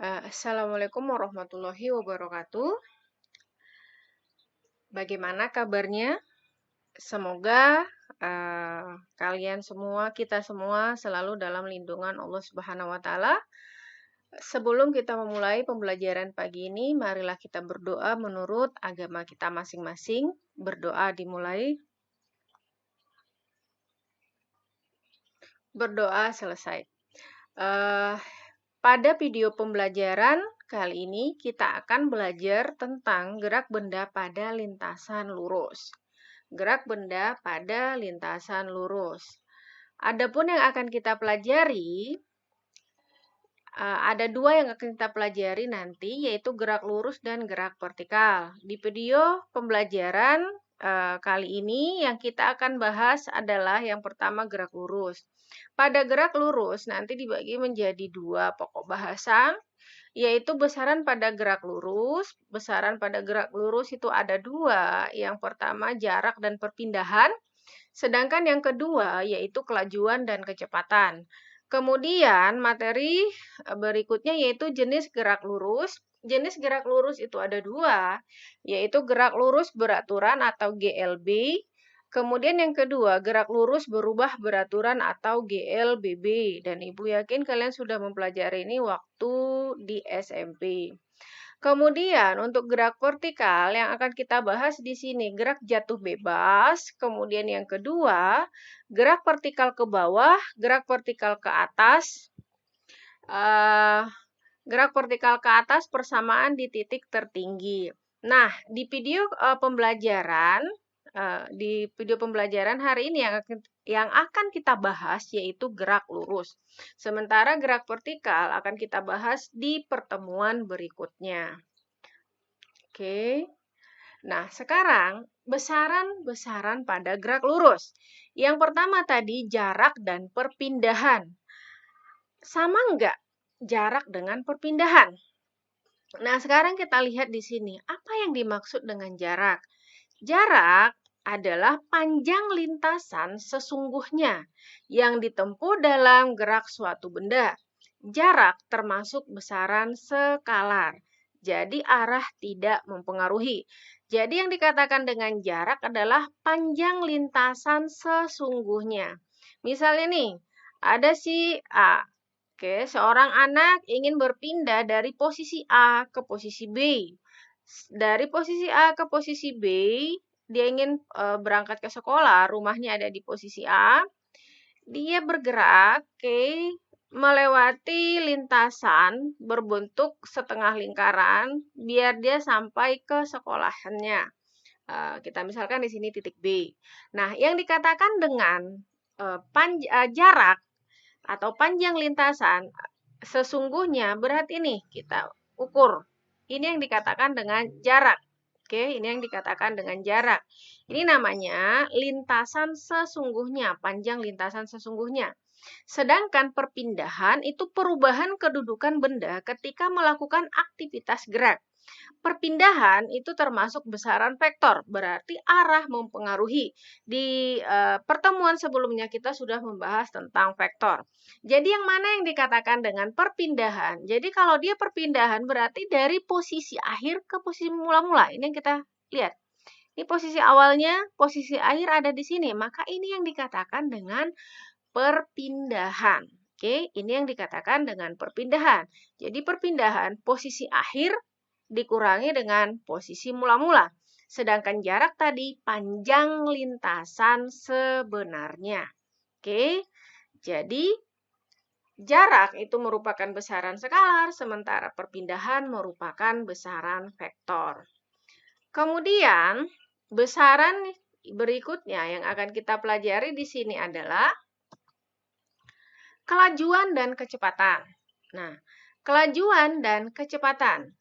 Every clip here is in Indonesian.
Assalamualaikum warahmatullahi wabarakatuh. Bagaimana kabarnya? Semoga kalian semua, kita semua selalu dalam lindungan Allah Subhanahu wa Ta'ala. Sebelum kita memulai pembelajaran pagi ini, marilah kita berdoa menurut agama kita masing-masing. Berdoa dimulai, berdoa selesai. Pada video pembelajaran kali ini kita akan belajar tentang gerak benda pada lintasan lurus. Gerak benda pada lintasan lurus. Adapun yang akan kita pelajari, ada dua yang akan kita pelajari nanti, yaitu gerak lurus dan gerak vertikal. Di video pembelajaran kali ini yang kita akan bahas adalah yang pertama gerak lurus. Pada gerak lurus nanti dibagi menjadi dua pokok bahasan, yaitu besaran pada gerak lurus. Besaran pada gerak lurus itu ada dua. Yang pertama jarak dan perpindahan, sedangkan yang kedua yaitu kelajuan dan kecepatan. Kemudian materi berikutnya yaitu jenis gerak lurus. Jenis gerak lurus itu ada dua, yaitu gerak lurus beraturan atau GLB. Kemudian yang kedua, gerak lurus berubah beraturan atau GLBB. Dan Ibu yakin kalian sudah mempelajari ini waktu di SMP. Kemudian untuk gerak vertikal yang akan kita bahas di sini, gerak jatuh bebas. Kemudian yang kedua, gerak vertikal ke bawah, gerak vertikal ke atas. Gerak vertikal ke atas persamaan di titik tertinggi. Nah, di video pembelajaran hari ini yang akan kita bahas yaitu gerak lurus. Sementara gerak vertikal akan kita bahas di pertemuan berikutnya. Oke. Nah, sekarang besaran-besaran pada gerak lurus. Yang pertama tadi jarak dan perpindahan. Sama enggak jarak dengan perpindahan? Nah, sekarang kita lihat di sini. Apa yang dimaksud dengan jarak? Jarak adalah panjang lintasan sesungguhnya yang ditempuh dalam gerak suatu benda. Jarak termasuk besaran skalar. Jadi arah tidak mempengaruhi. Jadi yang dikatakan dengan jarak adalah panjang lintasan sesungguhnya. Misalnya nih, ada si A. Oke, seorang anak ingin berpindah dari posisi A ke posisi B. Dari posisi A ke posisi B, dia ingin berangkat ke sekolah, rumahnya ada di posisi A. Dia bergerak, melewati lintasan berbentuk setengah lingkaran biar dia sampai ke sekolahannya. Kita misalkan di sini titik B. Nah, yang dikatakan dengan jarak atau panjang lintasan sesungguhnya berarti nih kita ukur. Ini yang dikatakan dengan jarak. Oke, ini yang dikatakan dengan jarak. Ini namanya lintasan sesungguhnya, panjang lintasan sesungguhnya. Sedangkan perpindahan itu perubahan kedudukan benda ketika melakukan aktivitas gerak. Perpindahan itu termasuk besaran vektor, berarti arah mempengaruhi. Di pertemuan sebelumnya kita sudah membahas tentang vektor. Jadi yang mana yang dikatakan dengan perpindahan? Jadi kalau dia perpindahan berarti dari posisi akhir ke posisi mula-mula. Ini yang kita lihat. Ini posisi awalnya, posisi akhir ada di sini. Maka ini yang dikatakan dengan perpindahan. Oke, ini yang dikatakan dengan perpindahan. Jadi perpindahan posisi akhir dikurangi dengan posisi mula-mula. Sedangkan jarak tadi panjang lintasan sebenarnya. Oke, jadi jarak itu merupakan besaran skalar, sementara perpindahan merupakan besaran vektor. Kemudian, besaran berikutnya yang akan kita pelajari di sini adalah kelajuan dan kecepatan. Nah, kelajuan dan kecepatan.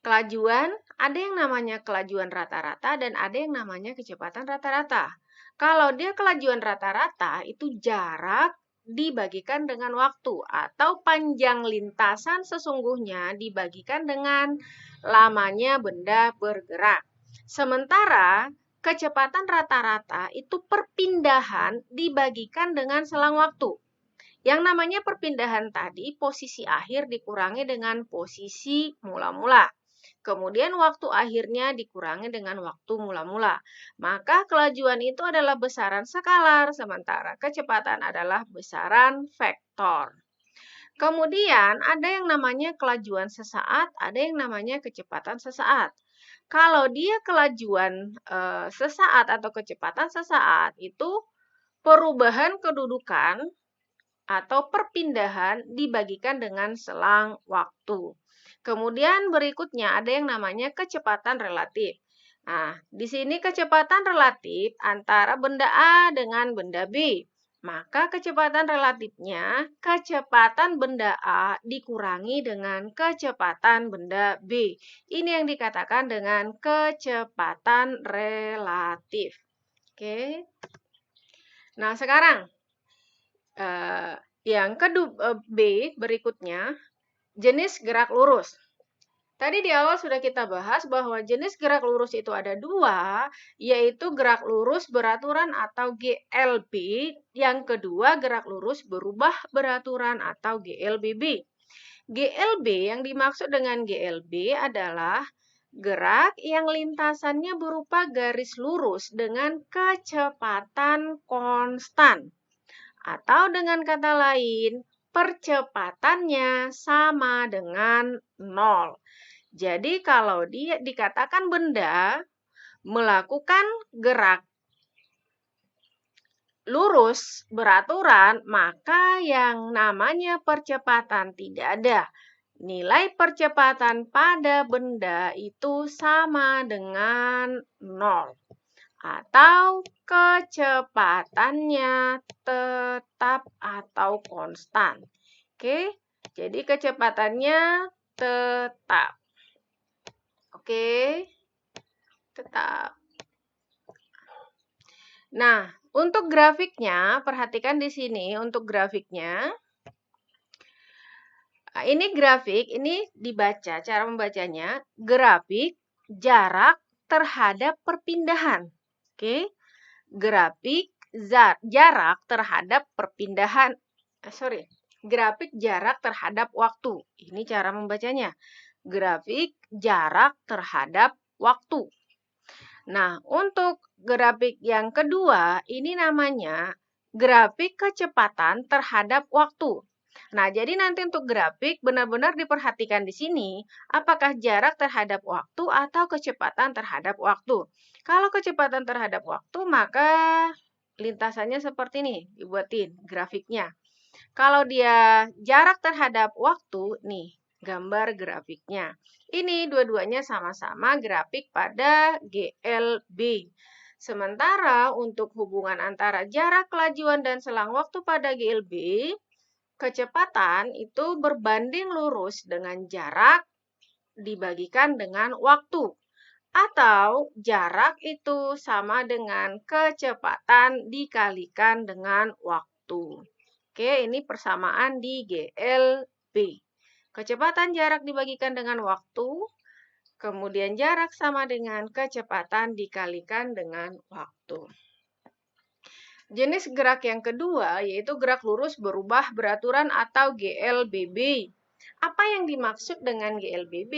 Kelajuan, ada yang namanya kelajuan rata-rata dan ada yang namanya kecepatan rata-rata. Kalau dia kelajuan rata-rata, itu jarak dibagikan dengan waktu atau panjang lintasan sesungguhnya dibagikan dengan lamanya benda bergerak. Sementara kecepatan rata-rata itu perpindahan dibagikan dengan selang waktu. Yang namanya perpindahan tadi, posisi akhir dikurangi dengan posisi mula-mula. Kemudian waktu akhirnya dikurangi dengan waktu mula-mula. Maka kelajuan itu adalah besaran skalar, sementara kecepatan adalah besaran vektor. Kemudian ada yang namanya kelajuan sesaat, ada yang namanya kecepatan sesaat. Kalau dia kelajuan sesaat atau kecepatan sesaat, itu perubahan kedudukan atau perpindahan dibagikan dengan selang waktu. Kemudian berikutnya ada yang namanya kecepatan relatif. Nah, di sini kecepatan relatif antara benda A dengan benda B. Maka kecepatan relatifnya, kecepatan benda A dikurangi dengan kecepatan benda B. Ini yang dikatakan dengan kecepatan relatif. Oke. Nah, sekarang yang kedua B berikutnya, jenis gerak lurus. Tadi di awal sudah kita bahas bahwa jenis gerak lurus itu ada dua, yaitu gerak lurus beraturan atau GLB. Yang kedua, gerak lurus berubah beraturan atau GLBB. GLB yang dimaksud dengan GLB adalah gerak yang lintasannya berupa garis lurus dengan kecepatan konstan. Atau dengan kata lain, percepatannya sama dengan 0. Jadi kalau dia dikatakan benda melakukan gerak lurus beraturan, maka yang namanya percepatan tidak ada. Nilai percepatan pada benda itu sama dengan 0. Atau kecepatannya tetap atau konstan. Oke, jadi kecepatannya tetap. Oke, tetap. Nah, untuk grafiknya, perhatikan di sini untuk grafiknya. Nah, ini grafik, ini dibaca, cara membacanya, grafik jarak terhadap perpindahan. Oke, grafik jarak terhadap perpindahan, grafik jarak terhadap waktu. Ini cara membacanya. Grafik jarak terhadap waktu. Nah, untuk grafik yang kedua, ini namanya grafik kecepatan terhadap waktu. Nah, jadi nanti untuk grafik benar-benar diperhatikan di sini, apakah jarak terhadap waktu atau kecepatan terhadap waktu. Kalau kecepatan terhadap waktu, maka lintasannya seperti ini, dibuatin grafiknya. Kalau dia jarak terhadap waktu, nih, gambar grafiknya. Ini dua-duanya sama-sama grafik pada GLB. Sementara untuk hubungan antara jarak kelajuan dan selang waktu pada GLB, kecepatan itu berbanding lurus dengan jarak dibagikan dengan waktu. Atau jarak itu sama dengan kecepatan dikalikan dengan waktu. Oke, ini persamaan di GLB. Kecepatan jarak dibagikan dengan waktu, kemudian jarak sama dengan kecepatan dikalikan dengan waktu. Jenis gerak yang kedua yaitu gerak lurus berubah beraturan atau GLBB. Apa yang dimaksud dengan GLBB?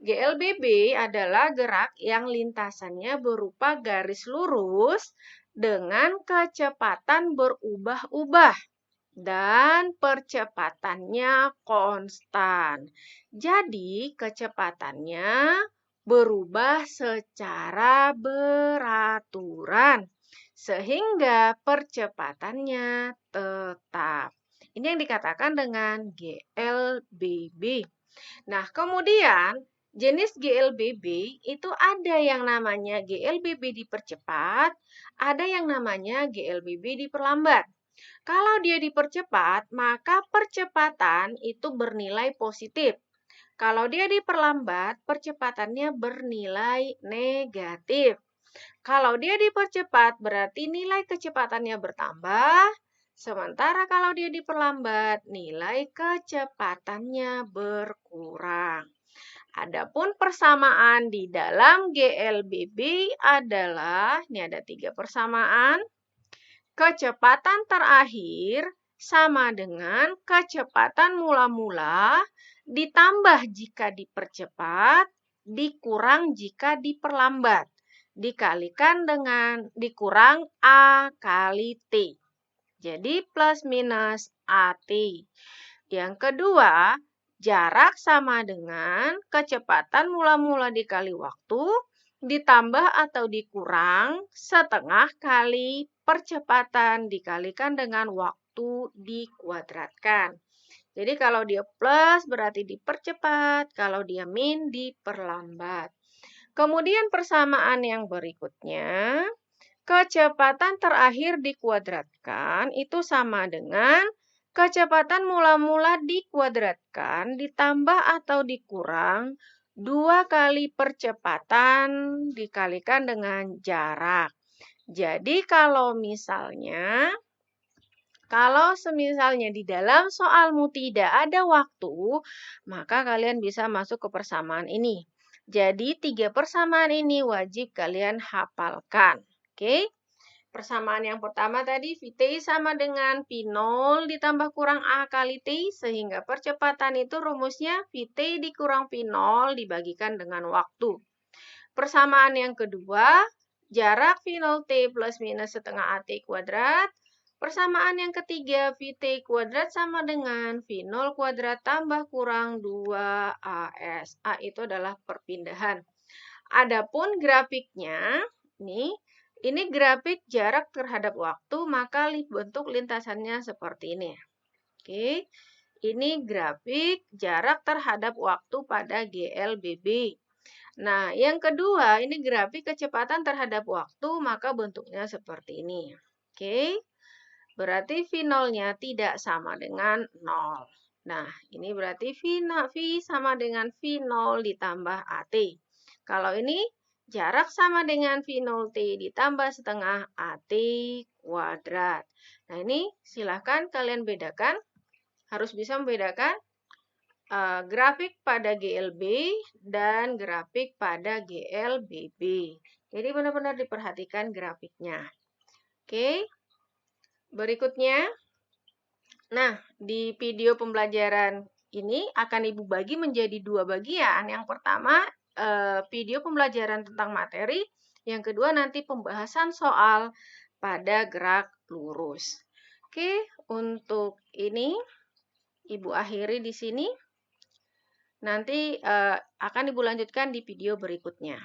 GLBB adalah gerak yang lintasannya berupa garis lurus dengan kecepatan berubah-ubah dan percepatannya konstan. Jadi, kecepatannya berubah secara beraturan sehingga percepatannya tetap. Ini yang dikatakan dengan GLBB. Nah, kemudian jenis GLBB itu ada yang namanya GLBB dipercepat, ada yang namanya GLBB diperlambat. Kalau dia dipercepat, maka percepatan itu bernilai positif. Kalau dia diperlambat, percepatannya bernilai negatif. Kalau dia dipercepat, berarti nilai kecepatannya bertambah. Sementara kalau dia diperlambat, nilai kecepatannya berkurang. Adapun persamaan di dalam GLBB adalah, ini ada 3 persamaan. Kecepatan terakhir sama dengan kecepatan mula-mula ditambah jika dipercepat, dikurang jika diperlambat. Dikalikan dengan dikurang A kali T. Jadi plus minus AT. Yang kedua, jarak sama dengan kecepatan mula-mula dikali waktu ditambah atau dikurang setengah kali percepatan dikalikan dengan waktu dikuadratkan. Jadi kalau dia plus berarti dipercepat, kalau dia min diperlambat. Kemudian persamaan yang berikutnya, kecepatan terakhir dikuadratkan itu sama dengan kecepatan mula-mula dikuadratkan ditambah atau dikurang 2 kali percepatan dikalikan dengan jarak. Jadi kalau semisalnya di dalam soalmu tidak ada waktu, maka kalian bisa masuk ke persamaan ini. Jadi 3 persamaan ini wajib kalian hafalkan. Oke? Persamaan yang pertama tadi, Vt sama dengan V0 ditambah kurang A kali T, sehingga percepatan itu rumusnya Vt dikurang V0 dibagikan dengan waktu. Persamaan yang kedua, jarak V0T plus minus setengah AT kuadrat. Persamaan yang ketiga, Vt kuadrat sama dengan V0 kuadrat tambah kurang 2AS. A itu adalah perpindahan. Adapun grafiknya, ini grafik jarak terhadap waktu, maka bentuk lintasannya seperti ini. Oke, ini grafik jarak terhadap waktu pada GLBB. Nah, yang kedua, ini grafik kecepatan terhadap waktu, maka bentuknya seperti ini. Oke, berarti V0-nya tidak sama dengan 0. Nah, ini berarti V sama dengan V0 ditambah AT. Kalau ini jarak sama dengan V0T ditambah setengah AT kuadrat. Nah, ini silahkan kalian bedakan. Harus bisa membedakan grafik pada GLB dan grafik pada GLBB. Jadi benar-benar diperhatikan grafiknya. Oke. Berikutnya, nah di video pembelajaran ini akan Ibu bagi menjadi 2 bagian. Yang pertama, video pembelajaran tentang materi. Yang kedua, nanti pembahasan soal pada gerak lurus. Oke, untuk ini Ibu akhiri di sini. Nanti akan Ibu lanjutkan di video berikutnya.